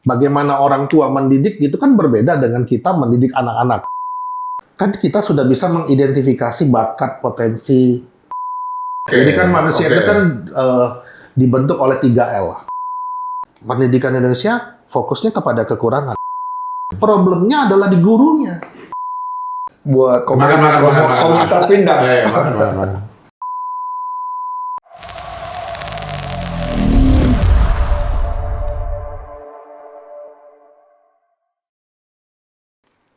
bagaimana orang tua mendidik itu kan berbeda dengan kita mendidik anak-anak. Kan kita sudah bisa mengidentifikasi bakat, potensi. Jadi kan manusia itu kan dibentuk oleh 3L. Pendidikan Indonesia fokusnya kepada kekurangan. Problemnya adalah di gurunya. Buat komunitas pindah. Makan.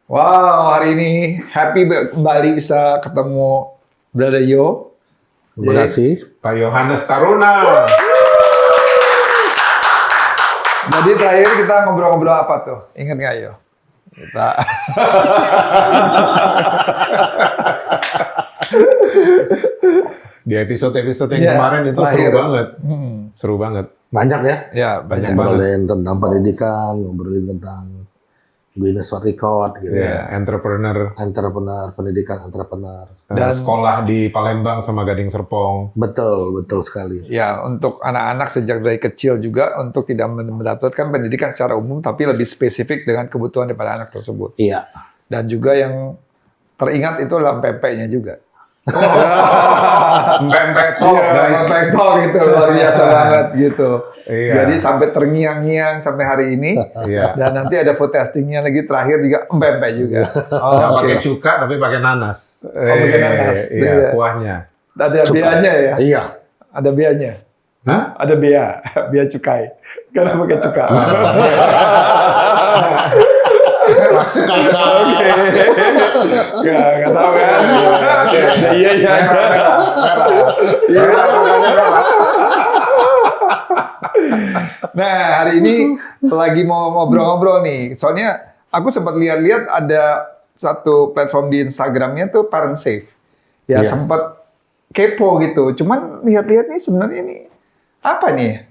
Wow, hari ini happy kembali bisa ketemu Brother Yo. Terima kasih. Pak Yohanes Taruna. Jadi terakhir kita ngobrol-ngobrol apa tuh? Ingat nggak Yo? Kita Di episode-episode yang kemarin itu terakhir. seru banget. Seru banget. Banyak ya. Ya, banyak banget. Ngobrolin tentang pendidikan, ngobrolin tentang Guinness World Record gitu Ya, entrepreneur. Entrepreneur, pendidikan entrepreneur. Dan sekolah di Palembang sama Gading Serpong. Betul, betul sekali. Ya, untuk anak-anak sejak dari kecil juga untuk tidak mendapatkan pendidikan secara umum, tapi lebih spesifik dengan kebutuhan daripada anak tersebut. Iya. Dan juga yang teringat itu adalah pempeknya juga. Pempek tol, guys. Pempek tol gitu, luar biasa banget gitu. Iya. Jadi sampai terngiang-ngiang sampai hari ini. Iya. Dan nanti ada food testingnya lagi terakhir juga pempek juga. Nggak pakai cuka tapi pakai nanas. pakai nanas. Iya, Iya. kuahnya. Ada beanya ya? Iya. Ada beanya. Hah? Ada bea, bea cukai. Karena pakai cuka. Masuk akal. Nggak tahu kan? Iya iya. Nah, hari ini lagi mau ngobrol-ngobrol nih. Soalnya aku sempat lihat-lihat ada satu platform di Instagramnya tuh Parent Safe. Ya, Iya. sempat kepo gitu. Cuman lihat-lihat nih sebenarnya ini apa nih?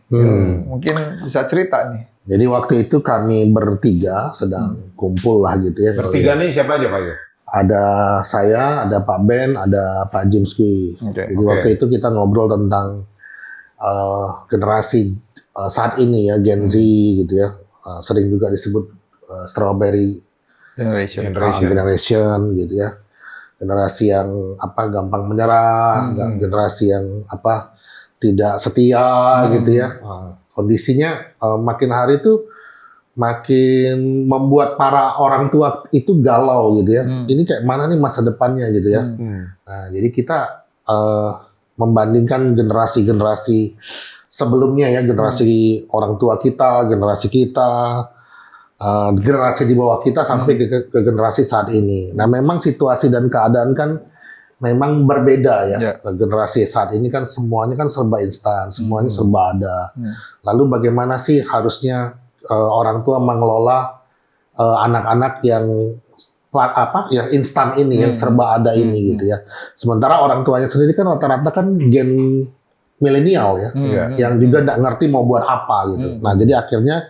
Mungkin bisa cerita nih. Jadi waktu itu kami bertiga sedang kumpul lah gitu ya. Bertiga nih siapa aja Pak Yo? Ada saya, ada Pak Ben, ada Pak James Kui. Oke. Jadi waktu itu kita ngobrol tentang generasi saat ini ya, Gen Z gitu ya. Sering juga disebut strawberry generation gitu ya. Generasi yang gampang menyerah, generasi yang tidak setia gitu ya. Kondisinya makin hari itu makin membuat para orang tua itu galau gitu ya. Ini kayak mana nih masa depannya gitu ya. Nah, jadi kita membandingkan generasi-generasi sebelumnya ya, generasi orang tua kita, generasi kita, generasi di bawah kita sampai ke generasi saat ini. Nah, memang situasi dan keadaan kan memang berbeda ya. Generasi saat ini kan semuanya kan serba instan, semuanya serba ada. Lalu bagaimana sih harusnya orang tua mengelola anak-anak yang instan ini, yang serba ada ini gitu ya. Sementara orang tuanya sendiri kan rata-rata kan gen milenial ya, yang juga nggak ngerti mau buat apa gitu. Nah, jadi akhirnya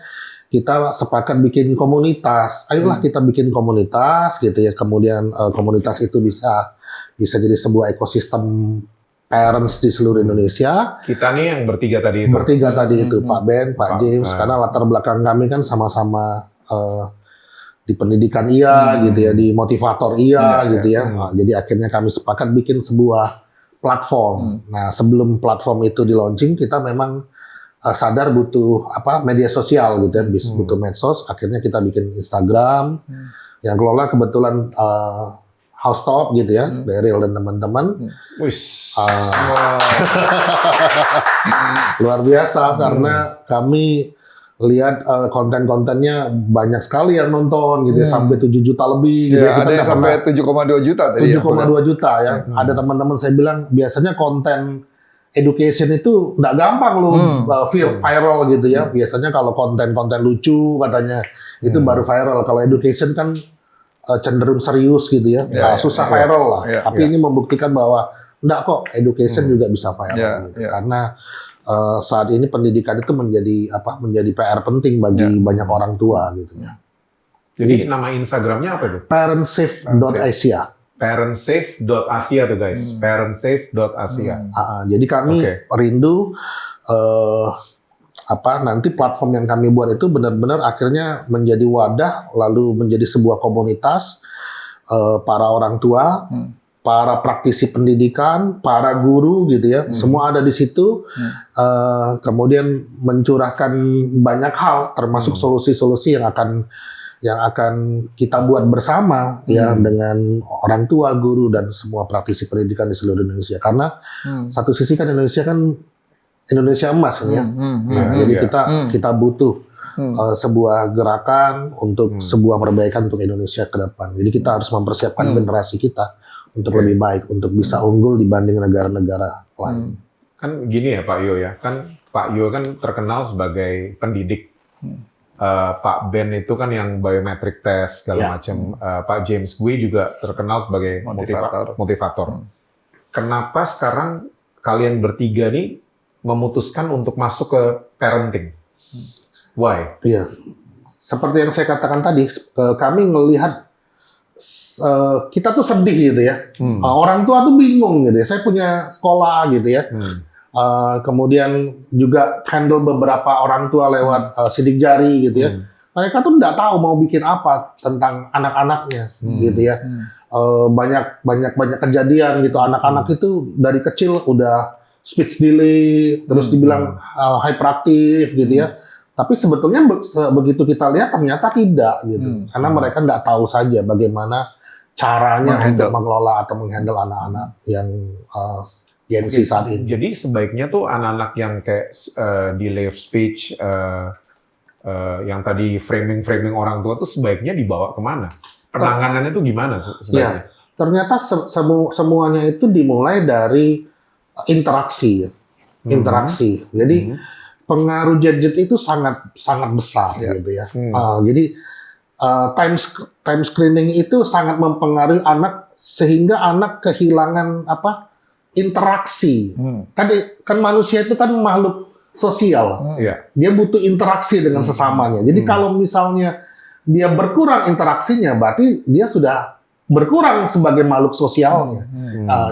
kita sepakat bikin komunitas. Ayolah kita bikin komunitas gitu ya. Kemudian komunitas itu bisa jadi sebuah ekosistem parents di seluruh Indonesia. Kita nih yang bertiga tadi itu. Bertiga tadi itu, Pak Ben, Pak James, karena latar belakang kami kan sama-sama di pendidikan gitu ya, di motivator gitu ya. Nah, jadi akhirnya kami sepakat bikin sebuah platform. Nah, sebelum platform itu di launching, kita memang sadar butuh media sosial gitu ya, butuh medsos. Akhirnya kita bikin Instagram, yang kelola kebetulan House Top gitu ya, Daryl dan teman-teman. Luar biasa karena kami lihat konten-kontennya banyak sekali yang nonton gitu ya, sampai 7 juta lebih gitu ya. Ada yang sampai 7,2 juta tadi. 7,2 juta ya. Ada teman-teman saya bilang biasanya konten education itu nggak gampang loh viral gitu ya. Biasanya kalau konten-konten lucu katanya itu baru viral. Kalau education kan cenderung serius gitu ya. Susah viral lah. Tapi ini membuktikan bahwa enggak kok, education juga bisa viral gitu. Karena saat ini pendidikan itu menjadi PR penting bagi banyak orang tua gitu ya. Jadi nama Instagramnya apa itu? Parentsafe.asia. Parentsafe.asia tuh guys. Parentsafe.asia. Jadi kami rindu nanti platform yang kami buat itu benar-benar akhirnya menjadi wadah, lalu menjadi sebuah komunitas para orang tua, para praktisi pendidikan, para guru gitu ya, semua ada di situ. Kemudian mencurahkan banyak hal, termasuk solusi-solusi yang akan kita buat bersama ya dengan orang tua, guru dan semua praktisi pendidikan di seluruh Indonesia. Karena satu sisi kan Indonesia emas kan ya. Jadi kita butuh sebuah gerakan untuk sebuah perbaikan untuk Indonesia ke depan. Jadi kita harus mempersiapkan generasi kita untuk lebih baik, untuk bisa unggul dibanding negara-negara lain. Kan gini ya Pak Yo ya, kan Pak Yo kan terkenal sebagai pendidik. Pak Ben itu kan yang biometric test segala macam. Pak James Gui juga terkenal sebagai motivator. Kenapa sekarang kalian bertiga nih memutuskan untuk masuk ke parenting? Why? Iya, seperti yang saya katakan tadi, kami melihat kita tuh sedih gitu ya. Orang tua tuh bingung gitu ya. Saya punya sekolah gitu ya. Kemudian juga handle beberapa orang tua lewat sidik jari gitu ya. Mereka tuh nggak tahu mau bikin apa tentang anak-anaknya gitu ya. Banyak kejadian gitu. Anak-anak itu dari kecil udah speech delay, terus dibilang hyperaktif gitu ya. Tapi sebetulnya begitu kita lihat ternyata tidak gitu. Karena mereka nggak tahu saja bagaimana caranya untuk mengelola atau menghandle anak-anak yang Gen Z saat ini. Jadi sebaiknya tuh anak-anak yang kayak delay of speech, yang tadi framing orang tua tuh sebaiknya dibawa kemana? Penanganannya tuh gimana sebaiknya? Ya, ternyata semuanya itu dimulai dari interaksi. Jadi pengaruh gadget itu sangat besar gitu ya. Jadi time screening itu sangat mempengaruhi anak sehingga anak kehilangan interaksi. Kan manusia itu kan makhluk sosial. Dia butuh interaksi dengan sesamanya. Jadi kalau misalnya dia berkurang interaksinya, berarti dia sudah berkurang sebagai makhluk sosialnya.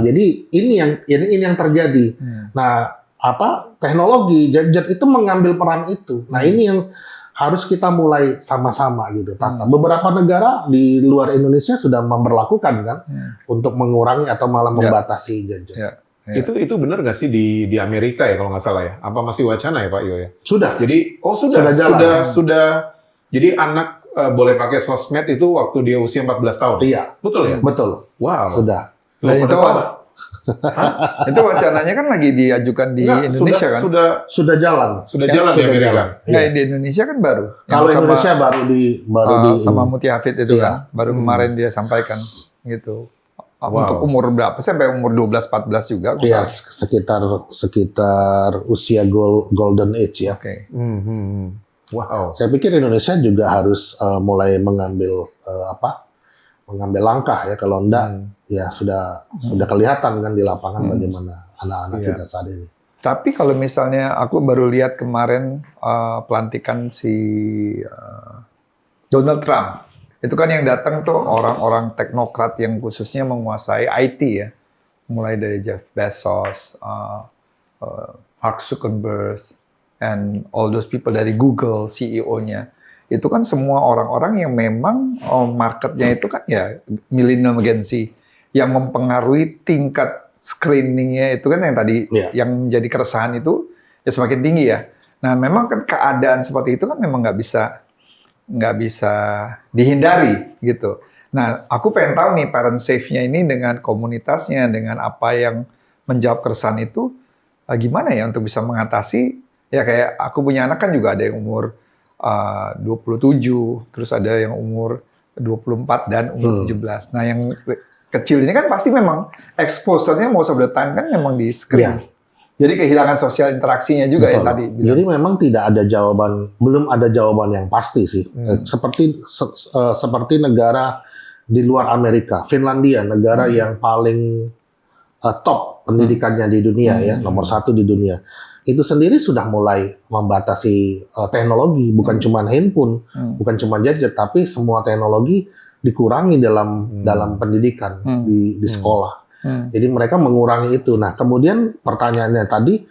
Jadi ini yang terjadi. Nah, teknologi gadget itu mengambil peran itu. Nah, ini yang harus kita mulai sama-sama gitu. Beberapa negara di luar Indonesia sudah memberlakukan kan untuk mengurangi atau malah membatasi gadget. Itu benar nggak sih di Amerika ya kalau nggak salah ya? Apa masih wacana ya Pak Yo ya? Sudah. Jadi sudah. Jadi anak boleh pakai sosmed itu waktu dia usia 14 tahun. Iya. Betul ya? Betul. Wow. Sudah. Dan itu wacananya kan lagi diajukan di Indonesia kan? Sudah jalan. Sudah jalan di Amerika. Nggak, di Indonesia kan baru. Kalau Indonesia baru di sama Muti Hafid itu kan, baru kemarin dia sampaikan gitu. Untuk umur berapa? Sampai umur 12-14 juga. Iya, sekitar usia golden age ya. Oke. Wow. Saya pikir Indonesia juga harus mulai mengambil langkah ya. Kalau enggak, ya sudah kelihatan kan di lapangan bagaimana anak-anak kita saat ini. Tapi kalau misalnya aku baru lihat kemarin pelantikan si Donald Trump, itu kan yang datang tuh orang-orang teknokrat yang khususnya menguasai IT ya, mulai dari Jeff Bezos, Mark Zuckerberg, and all those people dari Google, CEO-nya. Itu kan semua orang-orang yang memang marketnya itu kan ya millennial Gen Z yang mempengaruhi tingkat screeningnya itu kan yang tadi yang menjadi keresahan itu ya semakin tinggi ya. Nah memang kan keadaan seperti itu kan memang nggak bisa dihindari gitu. Nah aku pengen tahu nih parent safe-nya ini dengan komunitasnya, dengan apa yang menjawab keresahan itu gimana ya untuk bisa mengatasi ya kayak aku punya anak kan juga ada yang umur 27, terus ada yang umur 24 dan umur 17. Nah, yang kecil ini kan pasti memang exposure-nya most of the time kan memang di screen. Jadi kehilangan sosial interaksinya juga. Betul. Ya tadi. Jadi memang belum ada jawaban yang pasti sih. Seperti negara di luar Amerika, Finlandia, negara yang paling top pendidikannya di dunia ya, nomor 1 di dunia. Itu sendiri sudah mulai membatasi teknologi, bukan cuma handphone, bukan cuma gadget, tapi semua teknologi dikurangi dalam pendidikan di sekolah. Jadi mereka mengurangi itu. Nah, kemudian pertanyaannya tadi,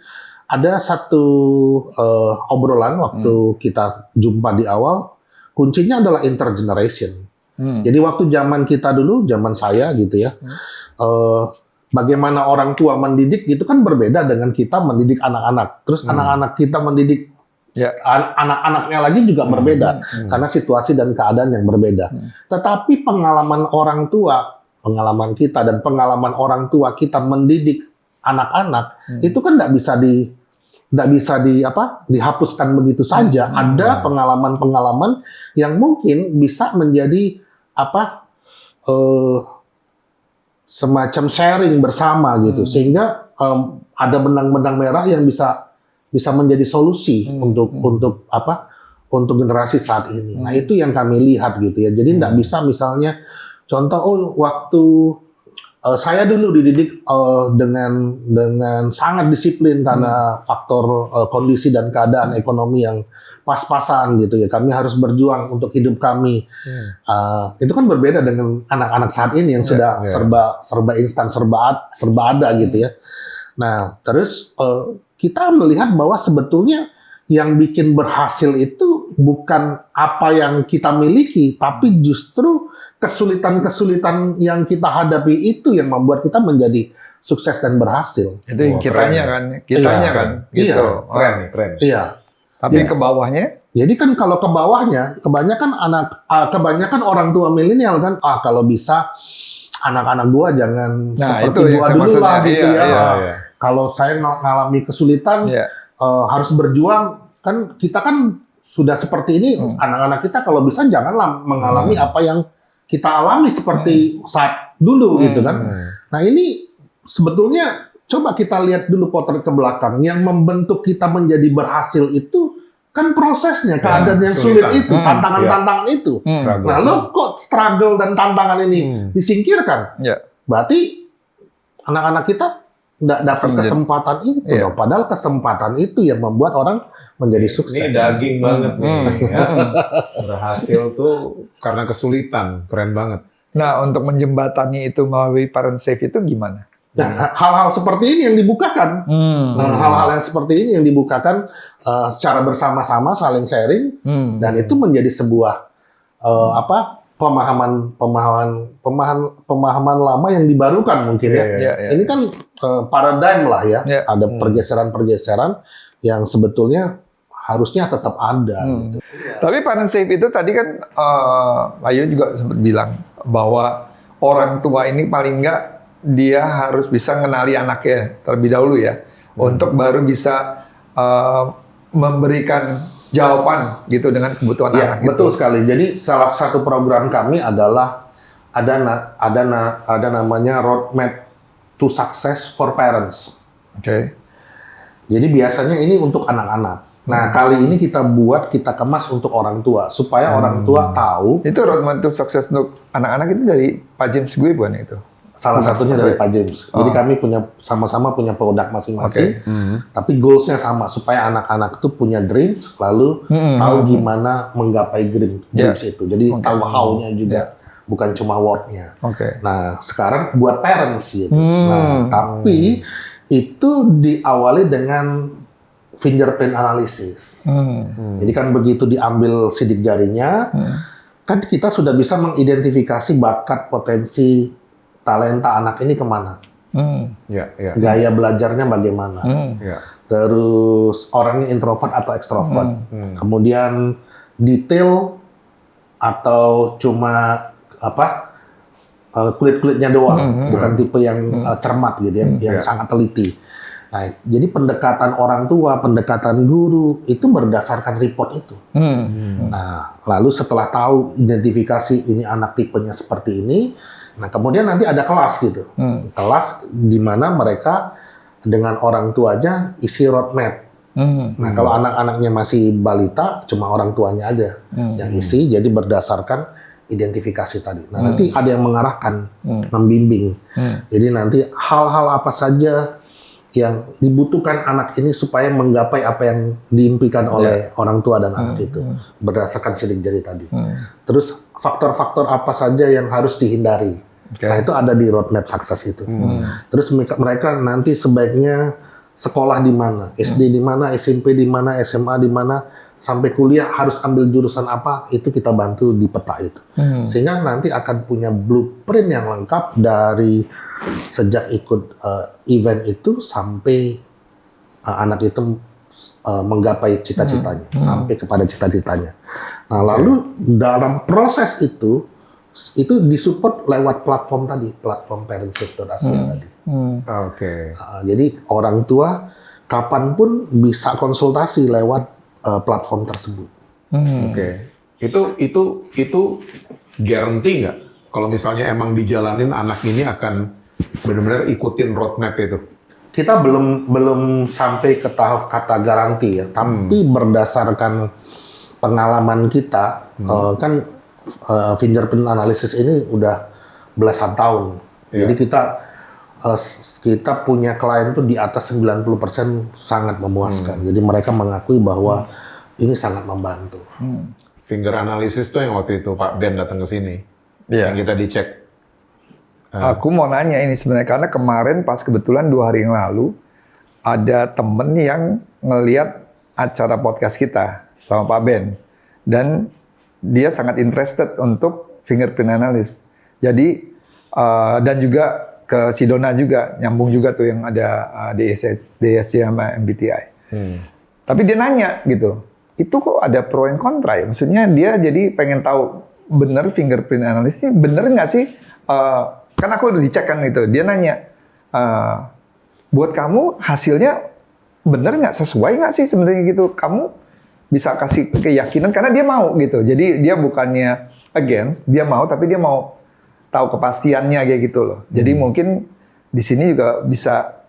ada satu obrolan waktu kita jumpa di awal, kuncinya adalah intergeneration. Jadi waktu zaman kita dulu, zaman saya gitu ya, bagaimana orang tua mendidik gitu kan berbeda dengan kita mendidik anak-anak. Terus anak-anak kita mendidik anak-anaknya lagi juga berbeda karena situasi dan keadaan yang berbeda. Tetapi pengalaman orang tua, pengalaman kita dan pengalaman orang tua kita mendidik anak-anak itu kan nggak bisa dihapuskan begitu saja. Ada pengalaman-pengalaman yang mungkin bisa menjadi semacam sharing bersama gitu, sehingga ada benang-benang merah yang bisa menjadi solusi untuk generasi saat ini. Nah itu yang kami lihat gitu ya. Jadi nggak bisa misalnya contoh waktu saya dulu dididik dengan sangat disiplin karena faktor kondisi dan keadaan ekonomi yang pas-pasan gitu ya. Kami harus berjuang untuk hidup kami. Itu kan berbeda dengan anak-anak saat ini yang sudah serba instan, serba ada gitu ya. Nah, terus kita melihat bahwa sebetulnya yang bikin berhasil itu bukan apa yang kita miliki, tapi justru kesulitan-kesulitan yang kita hadapi itu yang membuat kita menjadi sukses dan berhasil. Itu yang kitanya kan, gitu. Keren. Iya. Tapi ke bawahnya? Jadi kan kalau ke bawahnya, kebanyakan orang tua milenial kan, kalau bisa anak-anak gua jangan seperti gua dulu lah gitu ya. Kalau saya ngalami kesulitan, harus berjuang, kan kita kan sudah seperti ini, anak-anak kita kalau bisa janganlah mengalami apa yang kita alami seperti saat dulu gitu kan. Nah ini sebetulnya coba kita lihat dulu potret ke belakang, yang membentuk kita menjadi berhasil itu kan prosesnya, keadaan yang sulit itu, tantangan-tantangan itu. Nah lo kok struggle dan tantangan ini disingkirkan, berarti anak-anak kita nggak dapat kesempatan itu, padahal kesempatan itu yang membuat orang menjadi sukses. Ini daging banget nih. Berhasil tuh karena kesulitan, keren banget. Nah, untuk menjembatani itu melalui Parent Safe itu gimana? Nah, hal-hal seperti ini yang dibukakan, hal-hal yang seperti ini yang dibukakan secara bersama-sama, saling sharing, dan itu menjadi sebuah pemahaman lama yang dibarukan mungkin ya. Ini kan paradigm lah ya, ada pergeseran-pergeseran yang sebetulnya harusnya tetap ada. Gitu. Tapi Parent Safe itu tadi kan Ayu juga sempat bilang bahwa orang tua ini paling nggak dia harus bisa mengenali anaknya terlebih dahulu ya, untuk baru bisa memberikan jawaban gitu dengan kebutuhan anak. Betul sekali. Jadi salah satu program kami adalah ada namanya Roadmap to Success for Parents. Jadi biasanya ini untuk anak-anak. Nah, kali ini kita kemas untuk orang tua, supaya orang tua tahu. Itu Roadmap to Success untuk anak-anak itu dari Pak James gue bukan itu? Salah satunya dari Pak James. Jadi kami sama-sama punya produk masing-masing, tapi goals-nya sama, supaya anak-anak itu punya dreams, lalu tahu gimana menggapai dreams itu. Jadi tahu how-nya juga, bukan cuma what-nya. Nah, sekarang buat parents gitu. Nah, tapi itu diawali dengan fingerprint analysis. Jadi kan begitu diambil sidik jarinya, kan kita sudah bisa mengidentifikasi bakat, potensi, talenta anak ini kemana. Gaya belajarnya bagaimana. Terus orangnya introvert atau ekstrovert. Kemudian detail atau cuma kulit-kulitnya doang, bukan tipe yang cermat gitu, yang sangat teliti. Nah, jadi pendekatan orang tua, pendekatan guru itu berdasarkan report itu. Nah, lalu setelah tahu identifikasi ini anak tipenya seperti ini, nah kemudian nanti ada kelas gitu, kelas di mana mereka dengan orang tuanya isi roadmap. Nah, kalau anak-anaknya masih balita, cuma orang tuanya aja yang isi, jadi berdasarkan identifikasi tadi. Nah, nanti ada yang mengarahkan, membimbing. Jadi nanti hal-hal apa saja yang dibutuhkan anak ini supaya menggapai apa yang diimpikan oleh orang tua dan anak itu, berdasarkan sidik jari tadi. Terus faktor-faktor apa saja yang harus dihindari. Nah, itu ada di roadmap sukses itu. Terus mereka nanti sebaiknya sekolah di mana, SD di mana, SMP di mana, SMA di mana, sampai kuliah harus ambil jurusan apa, itu kita bantu di peta itu. Sehingga nanti akan punya blueprint yang lengkap dari sejak ikut event itu sampai anak itu menggapai cita-citanya, sampai kepada cita-citanya. Nah, lalu dalam proses itu disupport lewat platform tadi, platform ParentsShift.Asia tadi. Oke. Jadi orang tua kapanpun bisa konsultasi lewat platform tersebut. Oke. Itu guarantee nggak? Kalau misalnya emang dijalanin anak ini akan benar-benar ikutin roadmap itu? Kita belum sampai ke tahap kata garansi ya, tapi berdasarkan pengalaman kita, kan fingerprint analysis ini udah belasan tahun. Jadi kita punya klien tuh di atas 90% sangat memuaskan. Jadi mereka mengakui bahwa ini sangat membantu. Finger analysis tuh yang waktu itu Pak Ben datang ke sini, yang kita dicek. Aku mau nanya ini sebenarnya karena kemarin pas kebetulan 2 hari yang lalu ada temen yang ngeliat acara podcast kita sama Pak Ben dan dia sangat interested untuk fingerprint analysis. Jadi dan juga ke Sidona juga nyambung juga tuh yang ada DSC sama MBTI. Tapi dia nanya gitu, itu kok ada pro and kontra ya? Maksudnya dia jadi pengen tahu bener fingerprint analysis ini bener nggak sih? Kan aku udah dicek kan itu. Dia nanya, buat kamu hasilnya bener nggak, sesuai nggak sih sebenarnya gitu? Kamu bisa kasih keyakinan karena dia mau gitu. Jadi dia bukannya against, dia mau, tapi dia mau tahu kepastiannya kayak gitu loh. Jadi mungkin di sini juga bisa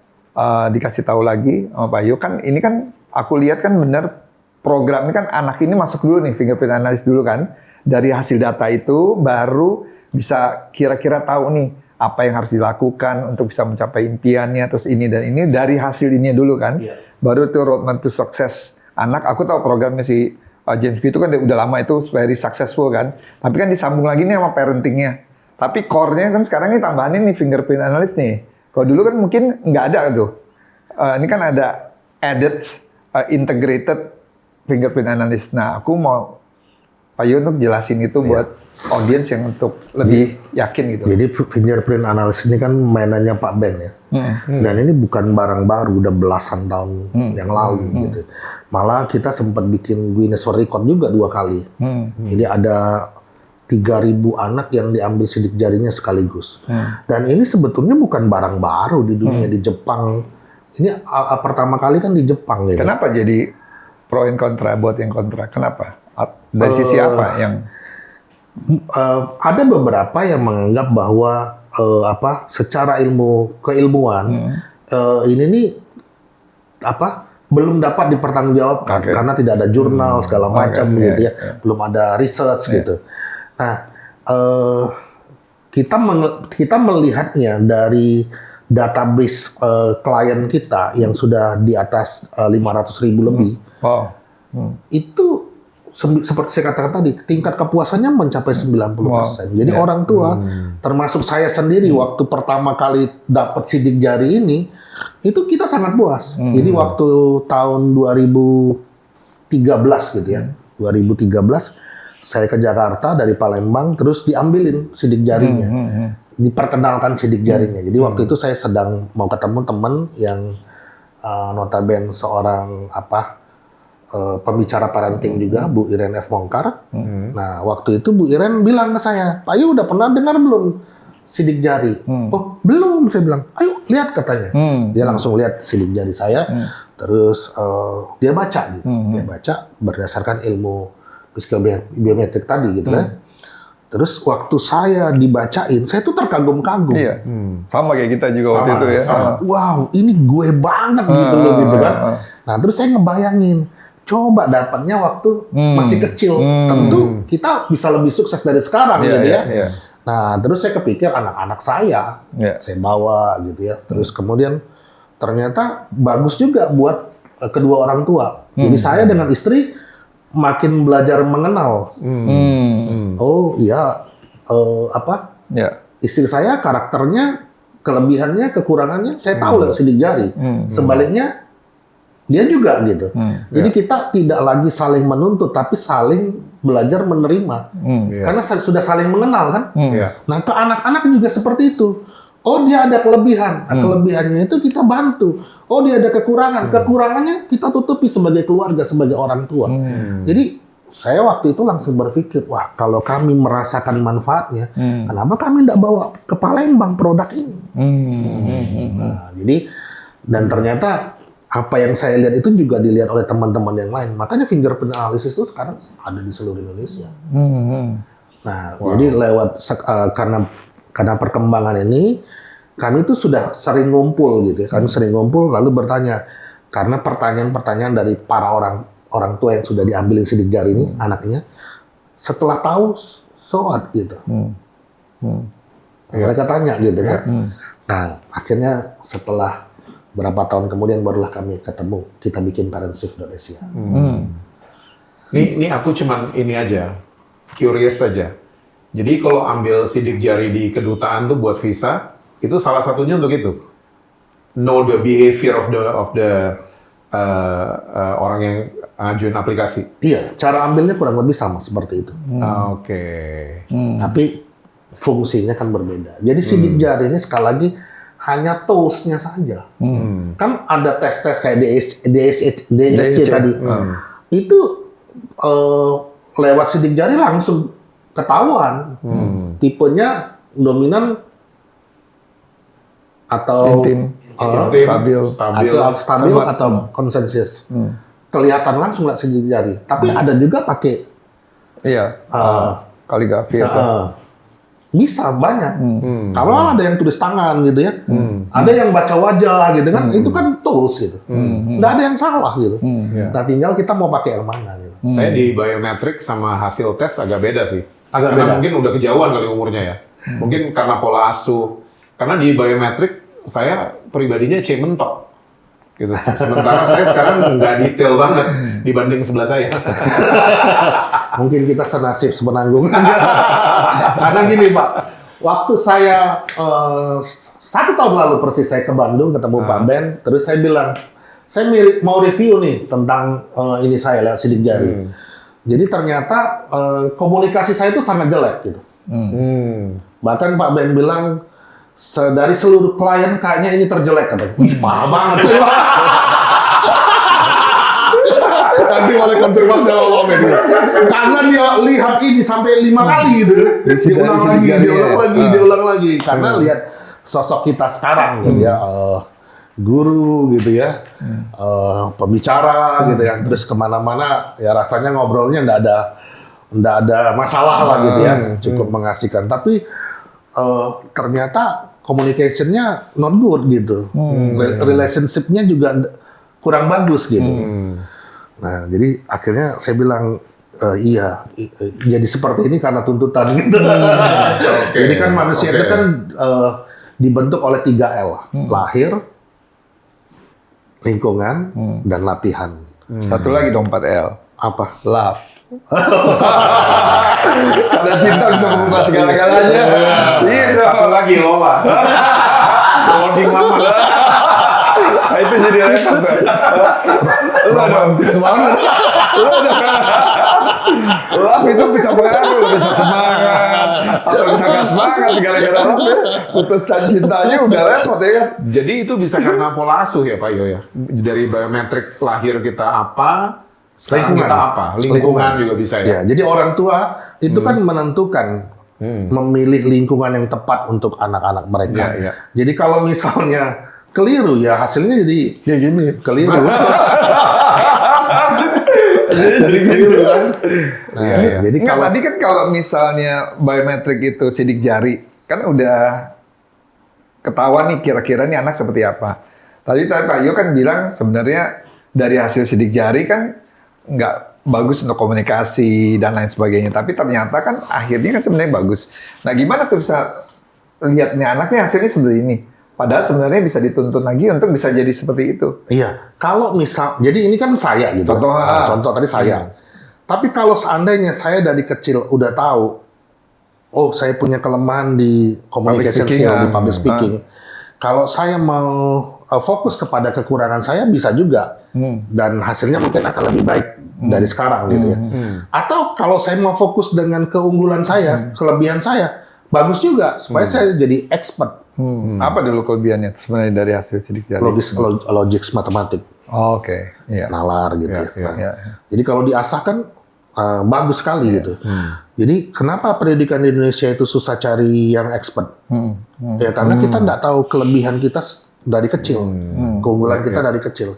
dikasih tahu lagi sama Pak Yo. Kan ini kan aku lihat kan bener program ini kan anak ini masuk dulu nih fingerprint analysis dulu kan. Dari hasil data itu baru bisa kira-kira tahu nih apa yang harus dilakukan untuk bisa mencapai impiannya, terus ini dan ini dari hasil ini dulu kan, baru itu roadmap to success anak. Aku tahu programnya si James Quill itu kan udah lama itu very successful kan, tapi kan disambung lagi nih sama parentingnya. Tapi core-nya kan sekarang ini tambahannya nih fingerprint analysis nih. Kalau dulu kan mungkin nggak ada tuh, ini kan ada added integrated fingerprint analysis. Nah, aku mau Pak Yo untuk jelasin itu buat audiens yang untuk lebih yakin gitu. Jadi fingerprint analysis ini kan mainannya Pak Ben ya. Dan ini bukan barang baru, udah belasan tahun yang lalu gitu. Malah kita sempat bikin Guinness World Record juga 2 kali. Jadi ada 3.000 anak yang diambil sidik jarinya sekaligus. Dan ini sebetulnya bukan barang baru di dunia, di Jepang. Ini pertama kali kan di Jepang gitu. Kenapa jadi pro and kontra buat yang kontra? Kenapa? Dari sisi apa yang ada beberapa yang menganggap bahwa secara keilmuan ini nih belum dapat dipertanggungjawabkan karena tidak ada jurnal segala macam gitu ya, belum ada research gitu. Nah, kita melihatnya dari database klien kita yang sudah di atas 500.000 lebih. Itu seperti saya katakan tadi, tingkat kepuasannya mencapai 90%. Jadi orang tua, termasuk saya sendiri, waktu pertama kali dapat sidik jari ini, itu kita sangat puas. Jadi waktu tahun 2013 gitu ya, 2013, saya ke Jakarta dari Palembang, terus diambilin sidik jarinya, diperkenalkan sidik jarinya. Jadi waktu itu saya sedang mau ketemu teman yang notabene seorang pembicara parenting juga, Bu Iren F. Mongkar. Nah, waktu itu Bu Iren bilang ke saya, Pak Yo udah pernah dengar belum sidik jari? Oh, belum, saya bilang. Ayo, lihat katanya. Dia langsung lihat sidik jari saya, terus dia baca gitu. Dia baca berdasarkan ilmu psikobiometrik tadi gitu kan. Terus waktu saya dibacain, saya tuh terkagum-kagum. Iya. Sama kayak kita juga waktu itu ya. Wow, ini gue banget gitu loh gitu kan. Nah, terus saya ngebayangin, coba dapatnya waktu masih kecil, tentu kita bisa lebih sukses dari sekarang gitu ya. Nah, terus saya kepikir anak-anak saya bawa gitu ya. Terus kemudian ternyata bagus juga buat kedua orang tua. Jadi saya dengan istri makin belajar mengenal. Oh iya, istri saya karakternya kelebihannya, kekurangannya saya tahu lewat sidik jari. Sebaliknya dia juga gitu. Jadi kita tidak lagi saling menuntut, tapi saling belajar menerima. Karena sudah saling mengenal kan. Iya. Nah, ke anak-anak juga seperti itu. Oh, dia ada kelebihan. Nah, kelebihannya itu kita bantu. Oh, dia ada kekurangan. Kekurangannya kita tutupi sebagai keluarga, sebagai orang tua. Jadi, saya waktu itu langsung berpikir, wah, kalau kami merasakan manfaatnya, kenapa kami tidak bawa ke Palembang produk ini? Nah, jadi, dan ternyata apa yang saya lihat itu juga dilihat oleh teman-teman yang lain. Makanya fingerprint analysis itu sekarang ada di seluruh Indonesia. Nah, jadi lewat karena perkembangan ini, kami itu sudah sering ngumpul gitu ya. Kami sering ngumpul lalu bertanya, karena pertanyaan-pertanyaan dari para orang tua yang sudah diambil sidik jari ini, anaknya, setelah tahu, so what gitu. Mereka tanya gitu kan. Nah, akhirnya setelah berapa tahun kemudian barulah kami ketemu, kita bikin parentshift.asia. Ini aku cuman ini aja, curious saja. Jadi kalau ambil sidik jari di kedutaan tuh buat visa, itu salah satunya untuk itu. Know the behavior of the orang yang ngajuin aplikasi. Iya, cara ambilnya kurang lebih sama seperti itu. Oke. Tapi fungsinya kan berbeda. Jadi sidik jari ini sekali lagi hanya toolsnya saja. Kan ada tes-tes kayak DSC tadi. Itu lewat sidik jari langsung ketahuan tipenya dominan atau Stabil. atau stabil atau konsensus. Kelihatan langsung nggak sidik jari. Tapi ada juga pakai kaligrafi bisa banyak. Kalau ada yang tulis tangan gitu ya, ada yang baca wajah gitu kan, itu kan tools gitu. Nggak ada yang salah gitu. Nah, tinggal kita mau pakai yang mana gitu. Saya di biometrik sama hasil tes agak beda sih. Agak Karena beda. mungkin udah kejauhan kali umurnya ya. Mungkin karena pola asuh. Karena di biometrik saya pribadinya C mentok. Gitu. Sementara saya sekarang nggak detail banget dibanding sebelah saya. Mungkin kita senasib semenanggung. Karena gini Pak, waktu saya 1 tahun lalu persis saya ke Bandung ketemu Pak Ben, terus saya bilang, saya mau review nih tentang ini saya lihat sidik jari. Jadi ternyata komunikasi saya itu sangat jelek gitu. Bahkan Pak Ben bilang, dari seluruh klien kayaknya ini terjelek katanya. Wih, parah banget sih. Nanti boleh konfirmasi sama Pak Ben. Karena dia lihat ini sampai 5 kali gitu. Diulang lagi, diulang lagi. Karena lihat sosok kita sekarang gitu ya. Guru gitu ya. Pembicara gitu ya. Terus kemana-mana ya rasanya ngobrolnya nggak ada masalah lah gitu ya. Cukup mengasihkan. Tapi ternyata communication-nya not good gitu. Relationship-nya juga kurang bagus gitu. Nah, jadi akhirnya saya bilang, iya, jadi seperti ini karena tuntutan gitu. Jadi kan manusia itu kan dibentuk oleh 3L. Lahir, lingkungan, dan latihan. Satu lagi dong 4L. Apa? Love. Karena cinta bisa mengubah segala-galanya. Iya. Satu lagi Lola. Loading lama. Nah, itu jadi repot. Romantis banget. Love itu bisa pengaruh, bisa semangat, atau bisa nggak semangat gara-gara love ya. Putusan cintanya udah repot ya kan. Jadi itu bisa karena pola asuh ya Pak Yo ya. Dari biometrik lahir kita apa, sekarang kita apa, lingkungan juga bisa ya. Ya, jadi orang tua itu kan menentukan memilih lingkungan yang tepat untuk anak-anak mereka. Iya, iya. Jadi kalau misalnya keliru ya hasilnya jadi kayak gini, keliru. Jadi keliru kan. Nah, Iya. jadi Enggak, kalau tadi kan kalau misalnya biometrik itu sidik jari, kan udah ketahuan nih kira-kira nih anak seperti apa. Tadi Pak Yo kan bilang sebenarnya dari hasil sidik jari kan nggak bagus untuk komunikasi dan lain sebagainya. Tapi ternyata kan akhirnya kan sebenarnya bagus. Nah gimana tuh bisa lihat nih anaknya hasilnya seperti ini? Padahal sebenarnya bisa dituntun lagi untuk bisa jadi seperti itu. iya, kalau misal jadi ini kan saya gitu. Contoh, Contoh tadi saya. Tapi kalau seandainya saya dari kecil udah tahu, oh saya punya kelemahan di communication Public speaking, skill, di public speaking. Kalau saya mau fokus kepada kekurangan saya bisa juga, dan hasilnya mungkin akan lebih baik dari sekarang gitu ya. Atau kalau saya mau fokus dengan keunggulan saya, kelebihan saya, bagus juga supaya saya jadi expert. Apa dulu kelebihannya sebenarnya dari hasil sidik jari? Logik matematik, Oh, oke, iya. nalar gitu Iya, ya. iya. Nah, Iya. jadi kalau diasah kan bagus sekali gitu. Jadi kenapa pendidikan di Indonesia itu susah cari yang expert? Ya karena kita nggak tahu kelebihan kita dari kecil, keunggulan kita dari kecil.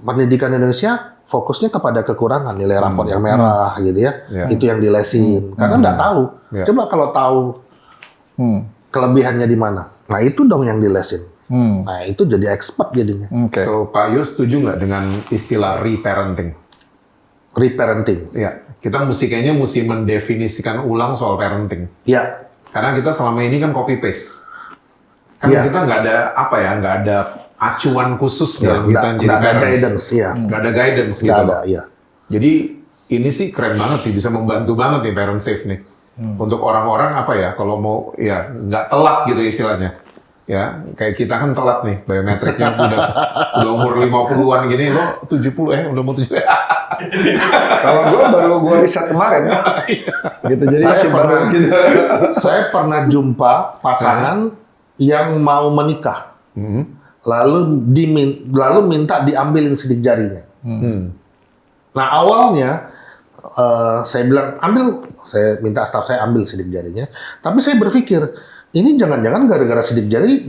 Pendidikan Indonesia fokusnya kepada kekurangan, nilai raport yang merah gitu ya. Iya. Itu yang dilesin. Karena nggak tahu. Iya. Coba kalau tahu kelebihannya di mana, nah itu dong yang dilesin. Nah itu jadi expert jadinya. Oke. So Pak Yo setuju nggak dengan istilah reparenting? Reparenting. Ya, kita kayaknya mesti mendefinisikan ulang soal parenting. Ya, Karena kita selama ini kan copy paste. Kan Iya. kita nggak ada nggak ada acuan khusus ya dalam kita jadi nggak ada parents. guidance ya. Nggak ada guidance Nggak gitu. ada, ya. Jadi ini sih keren banget sih, bisa membantu banget nih parent safe nih. Untuk orang-orang apa ya, kalau mau ya nggak telat gitu istilahnya. Ya, kayak kita kan telat nih, biometriknya udah umur 50-an gini, lo 70 udah mau 70. Kalau gue riset kemarin, gitu. Jadi Saya masih baru pernah, gitu. saya pernah jumpa pasangan yang mau menikah, lalu minta diambilin sidik jarinya. Nah awalnya saya bilang saya minta staf saya ambil sidik jarinya, tapi saya berpikir ini jangan-jangan gara-gara sidik jari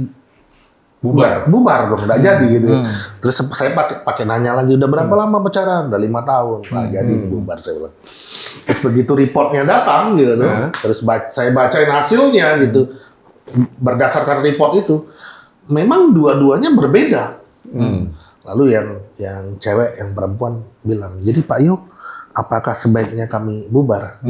bubar dong, nggak jadi gitu. Terus saya pakai nanya lagi, udah berapa lama pacaran? Udah 5 tahun. Nah, jadi bubar saya bilang. Terus begitu reportnya datang gitu, terus saya bacain hasilnya gitu, berdasarkan report itu, memang dua-duanya berbeda. Lalu yang cewek, yang perempuan bilang, jadi Pak Yo, apakah sebaiknya kami bubar?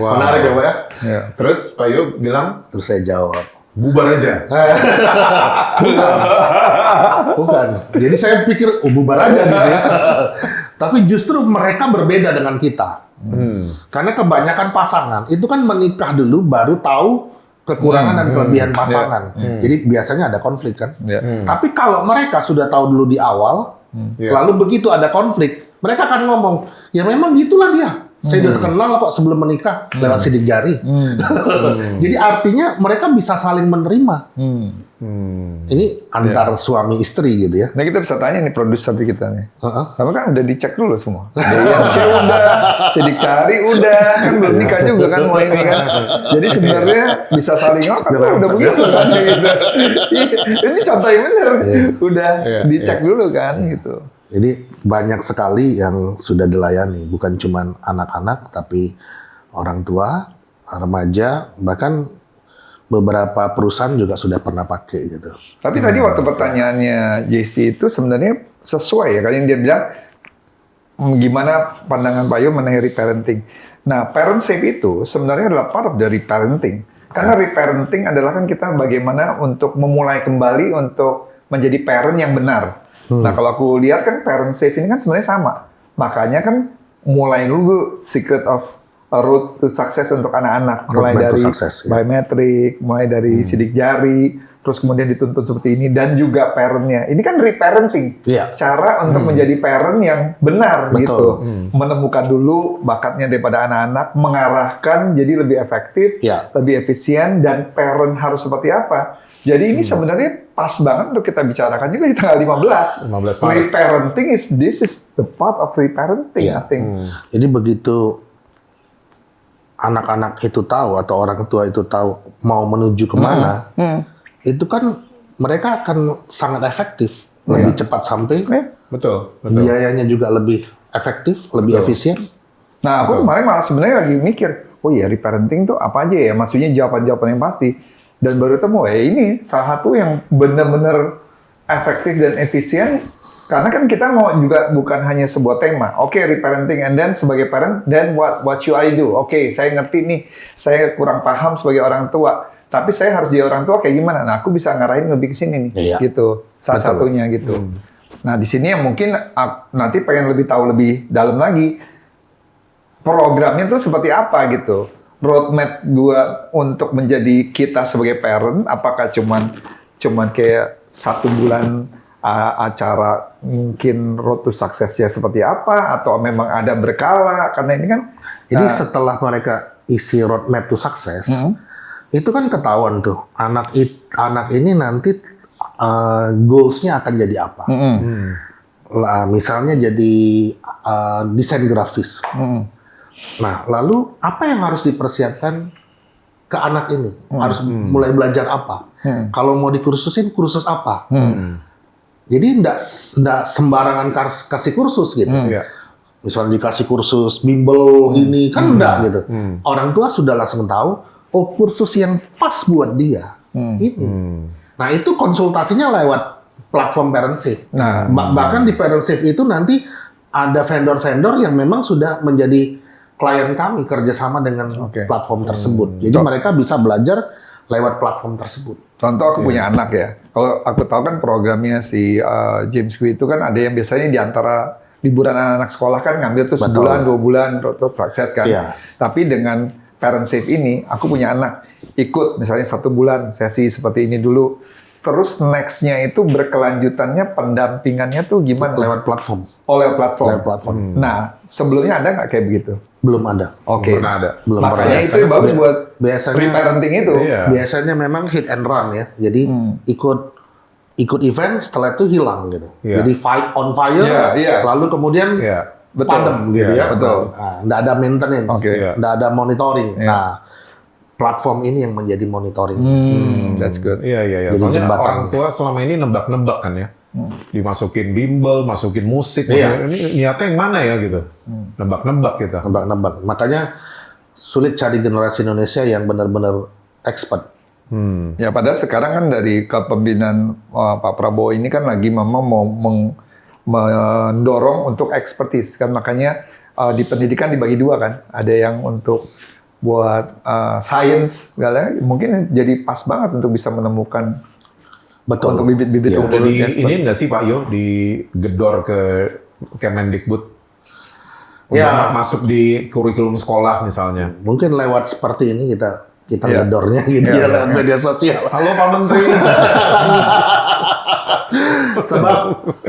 Wow. Menarik ya Pak ya? Ya. Terus Pak Yo bilang, Terus saya jawab, bubar aja. bukan. Jadi saya pikir, bubar aja gitu ya. Tapi justru mereka berbeda dengan kita. Karena kebanyakan pasangan itu kan menikah dulu baru tahu kekurangan dan kelebihan pasangan. Jadi biasanya ada konflik kan. Tapi kalau mereka sudah tahu dulu di awal, lalu begitu ada konflik, mereka akan ngomong, ya memang gitulah dia. Saya udah kenal kok sebelum menikah lewat sidik jari. Jadi artinya mereka bisa saling menerima. Ini antar suami istri gitu ya. Nah kita bisa tanya nih produser kita nih. Heeh. Sama kan udah dicek dulu semua. IMC udah, sidik jari udah, kan belum nikah juga kan mau ini kan. Jadi sebenarnya bisa saling udah begitu kan gitu. Ini contoh yang benar. Udah dicek dulu kan gitu. Jadi banyak sekali yang sudah dilayani, bukan cuma anak-anak, tapi orang tua, remaja, bahkan beberapa perusahaan juga sudah pernah pakai gitu. Tapi tadi waktu pertanyaannya JC itu sebenarnya sesuai ya, kan yang dia bilang gimana pandangan Pak Yo mengenai reparenting. Nah, parent safe itu sebenarnya adalah part of dari parenting. Karena reparenting adalah kan kita bagaimana untuk memulai kembali untuk menjadi parent yang benar. Nah, kalau aku lihat kan parent safe ini kan sebenarnya sama. Makanya kan mulai dulu secret of a road to success untuk anak-anak. Mulai Roadmap to dari success, ya. biometrik, mulai dari sidik jari, terus kemudian dituntut seperti ini, dan juga parentnya. Ini kan reparenting. Iya. Cara untuk menjadi parent yang benar Betul. gitu. Menemukan dulu bakatnya daripada anak-anak, mengarahkan jadi lebih efektif, Iya. lebih efisien, dan parent harus seperti apa. Jadi ini sebenarnya pas banget untuk kita bicarakan juga di tanggal 15. 15 Maret. Reparenting this is the part of reparenting, I Iya. think. Jadi begitu anak-anak itu tahu atau orang tua itu tahu mau menuju kemana, itu kan mereka akan sangat efektif, lebih cepat sampai, Betul. biayanya juga lebih efektif, lebih efisien. Nah, aku kemarin malah sebenarnya lagi mikir, oh ya reparenting tuh apa aja ya? Maksudnya jawaban-jawaban yang pasti. Dan baru temu, ini salah satu yang benar-benar efektif dan efisien. Karena kan kita mau juga bukan hanya sebuah tema. Oke, reparenting, and then sebagai parent, then what should I do? Oke, saya ngerti nih, saya kurang paham sebagai orang tua. Tapi saya harus jadi orang tua kayak gimana? Nah, aku bisa ngarahin lebih ke sini nih, Iya. gitu. Salah Betul. satunya gitu. Nah, di sini yang mungkin nanti pengen lebih tahu lebih dalam lagi. Programnya tuh seperti apa gitu. roadmap gua untuk menjadi kita sebagai parent, apakah cuman kayak 1 bulan acara mungkin road to success-nya seperti apa, atau memang ada berkala, karena ini kan Jadi setelah mereka isi roadmap to success, itu kan ketahuan tuh anak ini nanti goals-nya akan jadi apa. Misalnya jadi desain grafis. Nah, lalu apa yang harus dipersiapkan ke anak ini? Harus mulai belajar apa? Kalau mau dikursusin, kursus apa? Jadi nggak sembarangan kasih kursus gitu. Misalnya dikasih kursus bimbel ini, kan enggak gitu. Orang tua sudah langsung tahu, oh kursus yang pas buat dia. Ini. Nah, itu konsultasinya lewat platform Parentsafe. Nah, Bahkan di Parentsafe itu nanti ada vendor-vendor yang memang sudah menjadi klien kami kerjasama dengan platform tersebut. Jadi mereka bisa belajar lewat platform tersebut. contoh aku punya anak ya. Kalau aku tahu kan programnya si James Gue itu kan ada yang biasanya di antara liburan anak-anak sekolah kan ngambil tuh Betul. 1 bulan, 2 bulan, terus sukses kan. Iya. Tapi dengan Parentsafe ini, aku punya anak ikut misalnya 1 bulan sesi seperti ini dulu. Terus next-nya itu berkelanjutannya pendampingannya tuh gimana? Lewat platform. Oleh platform. Lewat platform. Nah, sebelumnya ada nggak kayak begitu? Belum ada. Oke. Pernah ada. Belum Makanya pernah. itu yang bagus buat Biasanya pre-parenting itu. Iya. biasanya memang hit and run ya. Jadi ikut event, setelah itu hilang gitu. Iya. Jadi fight on fire, Iya, iya. lalu kemudian Iya. Betul. padam gitu Iya, ya. betul. Nah, nggak ada maintenance, Oke. Iya. nggak ada monitoring. Iya. Nah, platform ini yang menjadi monitoring. That's good. Iya. Jadi Soalnya jembatan. orang tua selama ini nebak-nebak kan ya. Dimasukin bimbel, masukin musik. Iya. Ini niatnya yang mana ya gitu. Nebak-nebak kita. Nebak-nebak. Makanya sulit cari generasi Indonesia yang benar-benar expert. Ya padahal sekarang kan dari kepemimpinan Pak Prabowo ini kan lagi memang mau mendorong untuk ekspertis kan, makanya di pendidikan dibagi 2 kan, ada yang untuk buat science, mungkin jadi pas banget untuk bisa menemukan Betul. untuk bibit-bibit Iya. Udah unggul di yang seperti- ini nggak sih Pak Yo digedor ke Kemendikbud? Ya. Udah masuk di kurikulum sekolah misalnya. Mungkin lewat seperti ini kita Iya. ngedornya gitu Iya, ya lewat iya. media sosial. Halo Pak Menteri.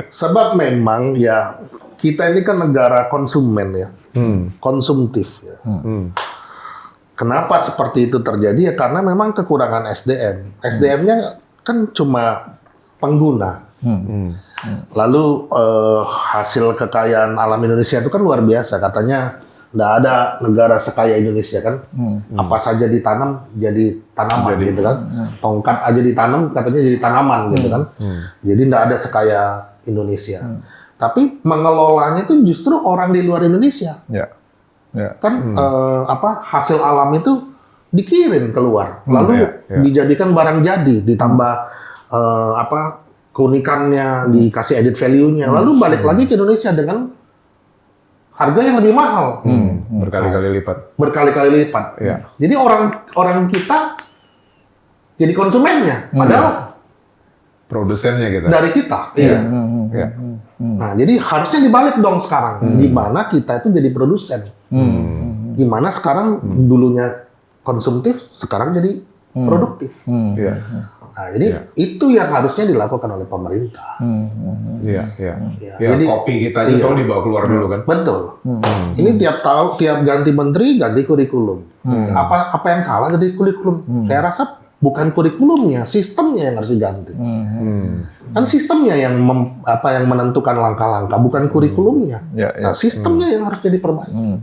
sebab memang ya kita ini kan negara konsumen ya, konsumtif ya. Kenapa seperti itu terjadi ya? Karena memang kekurangan SDM. SDM-nya kan cuma pengguna. Lalu hasil kekayaan alam Indonesia itu kan luar biasa. Katanya nggak ada negara sekaya Indonesia kan. Apa saja ditanam jadi tanaman gitu kan. Tongkat aja ditanam katanya jadi tanaman gitu kan. Jadi nggak ada sekaya Indonesia. Tapi mengelolanya itu justru orang di luar Indonesia. Ya. Ya. Kan hasil alam itu dikirim keluar, lalu iya. dijadikan barang jadi, ditambah keunikannya, dikasih added value-nya, lalu balik lagi ke Indonesia dengan harga yang lebih mahal, Berkali-kali lipat. berkali-kali lipat. Iya. Jadi orang kita jadi konsumennya, padahal Produsennya gitu. dari kita. Iya. Iya. Nah, jadi harusnya dibalik dong sekarang, di mana kita itu jadi produsen. Gimana sekarang dulunya konsumtif, sekarang jadi produktif. Iya. Nah, jadi itu yang harusnya dilakukan oleh pemerintah. Iya. Ya, Ya, jadi- kopi kita aja iya. selalu dibawa keluar dulu kan. Betul. Ini tiap ganti menteri ganti kurikulum. Apa yang salah dari kurikulum? Saya rasa bukan kurikulumnya, sistemnya yang harus diganti. Kan sistemnya yang menentukan langkah-langkah, bukan kurikulumnya. Ya, ya. Nah, sistemnya yang harus jadi perbaiki.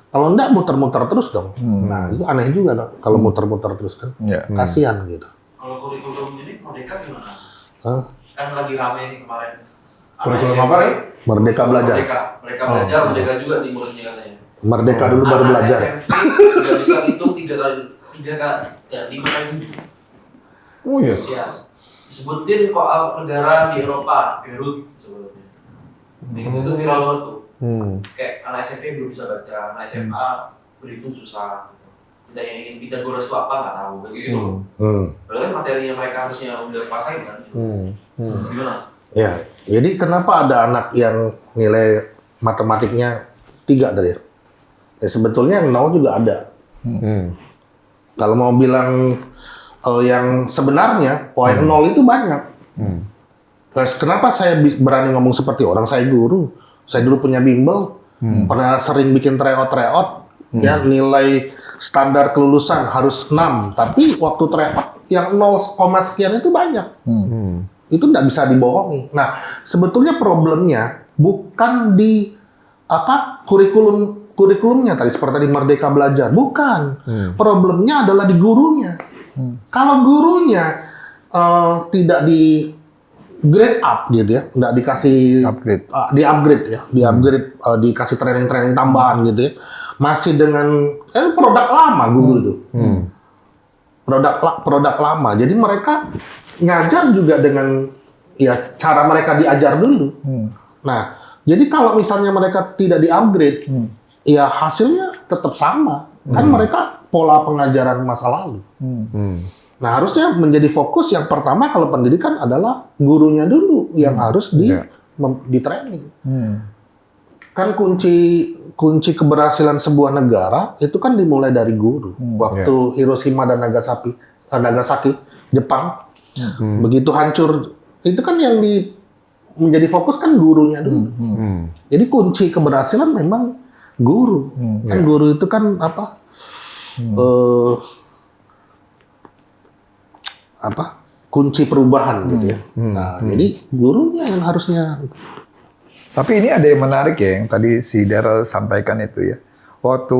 Kalau enggak muter-muter terus dong. Nah, itu aneh juga dong, kalau muter-muter terus kan. Ya. Kasihan gitu. Kalau kurikulum ini Merdeka gimana? Hah? Kan lagi rame nih kemarin. Kurikulum Anak apa nih? Merdeka belajar. Mereka belajar, Merdeka juga di muridnya katanya. Merdeka dulu baru Anak belajar. SMP nggak bisa hitung 5 kali 7. Oh iya. Ya, disebutin kok negara di Eropa, Garut sebetulnya. Itu viral banget tuh. Kayak anak SMP belum bisa baca, anak SMA berhitung susah. Kita yang ingin Pythagoras itu apa nggak tahu, kayak gitu. Padahal kan materi yang mereka harusnya udah pasain kan. Gimana? Ya, jadi kenapa ada anak yang nilai matematiknya 3 tadi? Ya sebetulnya yang 0 juga ada. Kalau mau bilang yang sebenarnya poin nol itu banyak. Terus kenapa saya berani ngomong seperti orang saya guru? Saya dulu punya bimbel, pernah sering bikin tryout, ya nilai standar kelulusan harus 6, tapi waktu tryout yang 0, sekian itu banyak. Itu nggak bisa dibohongi. Nah, sebetulnya problemnya bukan di kurikulumnya tadi seperti di Merdeka Belajar, bukan. Problemnya adalah di gurunya. Kalau gurunya tidak di grade up gitu ya, nggak dikasih dikasih training tambahan gitu ya, masih dengan produk lama guru itu, produk lama. Jadi mereka ngajar juga dengan ya cara mereka diajar dulu. Nah, jadi kalau misalnya mereka tidak di-upgrade, ya hasilnya tetap sama. Kan mereka pola pengajaran masa lalu. Nah, harusnya menjadi fokus yang pertama kalau pendidikan adalah gurunya dulu yang harus di training. Kan kunci keberhasilan sebuah negara itu kan dimulai dari guru. Waktu Hiroshima dan Nagasaki, Jepang, begitu hancur, itu kan yang menjadi fokus kan gurunya dulu. Jadi kunci keberhasilan memang guru. Kan guru itu kan kunci perubahan gitu ya. Nah, jadi gurunya yang harusnya. Tapi ini ada yang menarik ya, yang tadi si Daryl sampaikan itu ya. Waktu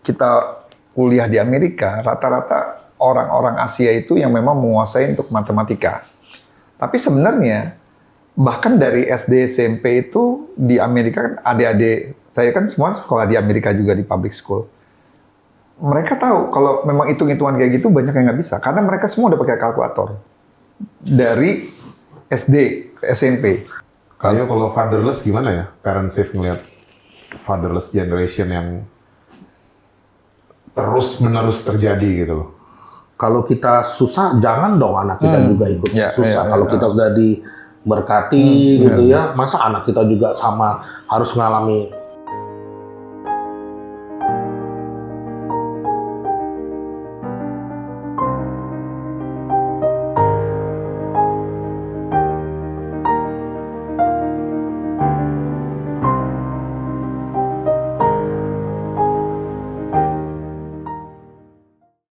kita kuliah di Amerika, rata-rata orang-orang Asia itu yang memang menguasai untuk matematika. Tapi sebenarnya bahkan dari SD SMP itu di Amerika kan adik-adik saya kan semua sekolah di Amerika juga di public school. Mereka tahu kalau memang hitung-hitungan kayak gitu banyak yang nggak bisa karena mereka semua udah pakai kalkulator dari SD ke SMP. Kalau fatherless gimana ya? Parents safe ngelihat fatherless generation yang terus-menerus terjadi gitu loh. Kalau kita susah, jangan dong anak kita juga ikut susah. Kalau kita sudah diberkati gitu ya, masa anak kita juga sama harus mengalami